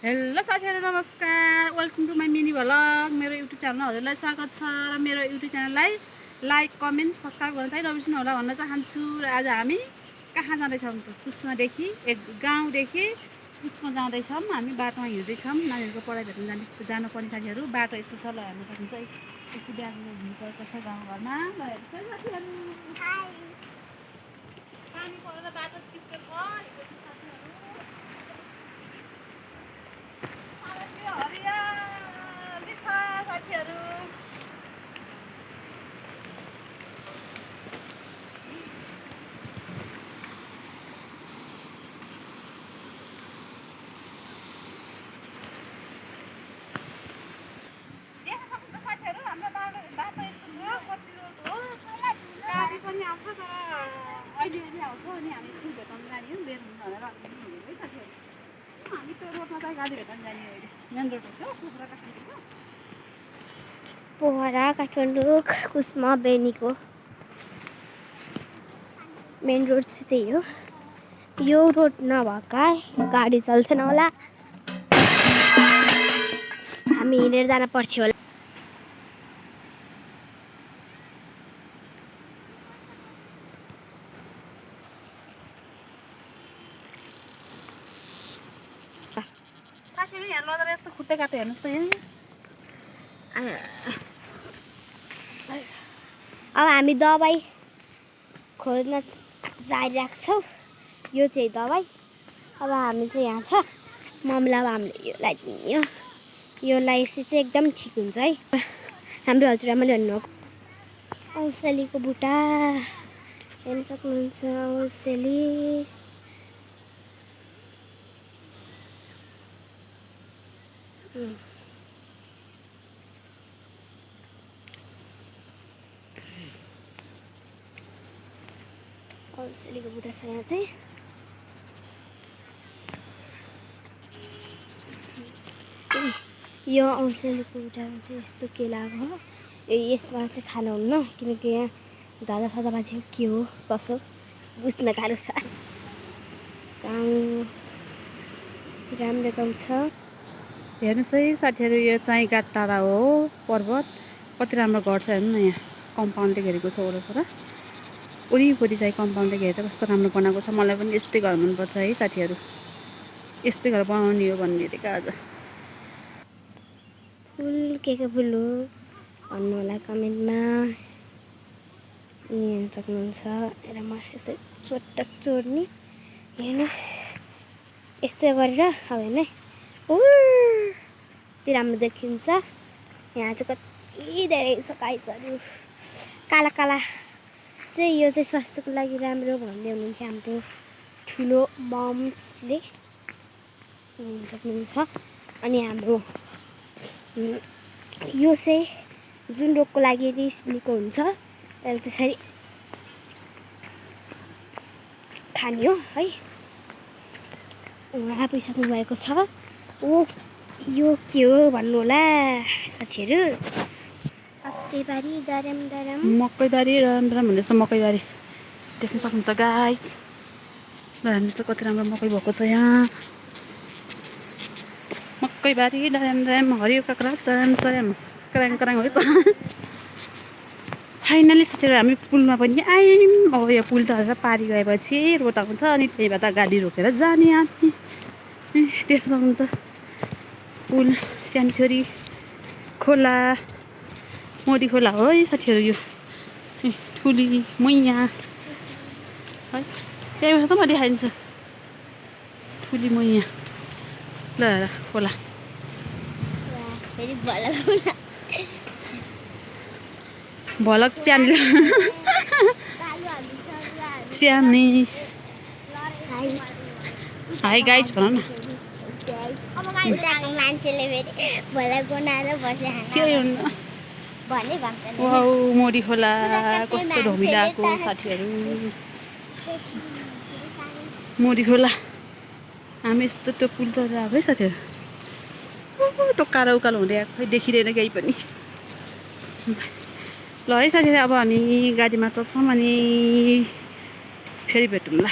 Hello साथीहरु नमस्कार, welcome to my mini vlog. मेरो युट्युब च्यानलमा हजुरलाई स्वागत छ र मेरो युट्युब च्यानललाई लाइक कमेन्ट सब्स्क्राइब गर्न चाहिँ नबिर्सनु होला भन्न चाहन्छु। र आज हामी कहाँ जाँदैछौँ त कुस्मादेखि एक गाउँदेखि कुस्मा जाँदैछौँ। हामी बाटोमा हिँड्दैछौँ, नानीहरूको पढाइ भेट्न जानुपर्ने साथीहरू। बाटो यस्तो छ ल हेर्न सक्नुहुन्छ, यस्तो ब्याग हिँड्नुपर्छ छ गाउँघरमा। ल हेर्नुहोस् है साथीहरू, पानी परेर बाटो चिप्लो छ साथीहरू। हरियाली छ साथीहरू। देख्न सक्नुहुन्छ साथीहरू, हाम्रो बाटो यस्तो छ, कति रोड हो। गाडी पनि आउँछ तर अहिले आउँछ। अनि हामी स्कुल भेट्न जाने हो, बेर हुन्छ भनेर अलिकति हिँडेको है साथीहरू। हामी त्यो रोडमा चाहिँ गाडी भेट्न जाने हो। अहिले मेन रोड हो पोखरा काठमाडौँ, पोखरा काठमाडौँ कुस्मा बेनीको मेन रोड चाहिँ त्यही हो। यो रोड नभएका गाडी चल्थेन होला, हामी हिँडेर जान पर्थ्यो होला। साथीहरू यहाँ लडेर यस्तो खुट्टै काट्यो हेर्नुहोस् त यहाँ। अब हामी दबाई खोज्न जाइरहेको छौँ। यो चाहिँ दबाई। अब हामी चाहिँ यहाँ छ मम्मीलाई, अब हामीले यो लगाइदिने हो। यो लगाएपछि चाहिँ एकदम ठिक हुन्छ है। हाम्रो हजुरआमाले भन्नुभएको औषलीको बुट्टा हेर्न सक्नुहुन्छ। औषली औषलीको बुट्टा छ यहाँ चाहिँ। यो औषलीको बुट्टामा चाहिँ यस्तो के लाग्यो हो, यसमा चाहिँ खानुहुन्न किनकि यहाँ दादा सादा मान्छे के हो कसो बुझ्न गाह्रो छ। राम्रो काम छ। हेर्नुहोस् है साथीहरू, यो चाहिँ गाडटारा हो पर्वत। कति राम्रो घर छ हेर्नु न, यहाँ कम्पाउन्डले घेरेको छ वरपर। वरिपरि चाहिँ कम्पाउन्डले घेरेर कस्तो राम्रो बनाएको छ। मलाई पनि यस्तै घर मनपर्छ है साथीहरू। यस्तै घर बनाउने हो भन्ने थिएँ आज। फुल के फुल हो भन्नु होला कमेन्टमा। हेर्न सक्नुहुन्छ। र म यस्तै चोटक चोर्ने हेर्नुहोस्, यस्तो गरेर अब हेर्नु यति राम्रो देखिन्छ। यहाँ चाहिँ कति धेरै छ गाईहरू, काला काला चाहिँ। यो चाहिँ स्वास्थ्यको लागि राम्रो भन्दै हुनुहुन्थ्यो हाम्रो ठुलो मम्सले, हेर्न सक्नुहुन्छ। अनि हाम्रो यो चाहिँ जुन रोगको लागि निको हुन्छ त्यसलाई त्यसरी खाने हो है। उहाँ आइसक्नु भएको छ। ओ यो के हो भन्नु होला साथीहरू। मकैबारी दरम दरम, मकैबारी रम रम भन्दै जस्तो मकैबारी देख्न सक्नुहुन्छ गाइज। ल हेर्नुहोस् त कति राम्रो मकै भएको छ यहाँ। मकैबारी डराम डराम, हरियो काँक्रा चराम चराम, कराङ कराङ हो त। फाइनली साथीहरू हामी पुलमा पनि आयौँ। अब यो पुल चढेर पारी गएपछि रोड आउँछ, अनि त्यही भएर गाडी रोकेर जाने हामी। देख्न सक्नुहुन्छ पुल, सानछोरी खोला, मोडी खोला हो है साथीहरू। यो ठुली मैया है, त्यही त म देखाइदिन्छु ठुली मैया। ल हेर खोला, भलक च्यान्ने च्यान्ने हाई गाइज भन न। मान्छेले वाउ मोडी खोला कस्तो धमिलाको साथीहरू। मोडी खोला हामी यस्तो त्यो पुल त आएको है साथीहरू। टोक्काएर उकालो हुँदै आएको, खै देखिँदैन केही पनि। ल है साथीहरू, अब हामी गाडीमा चढ्छौँ अनि फेरि भेटौँला।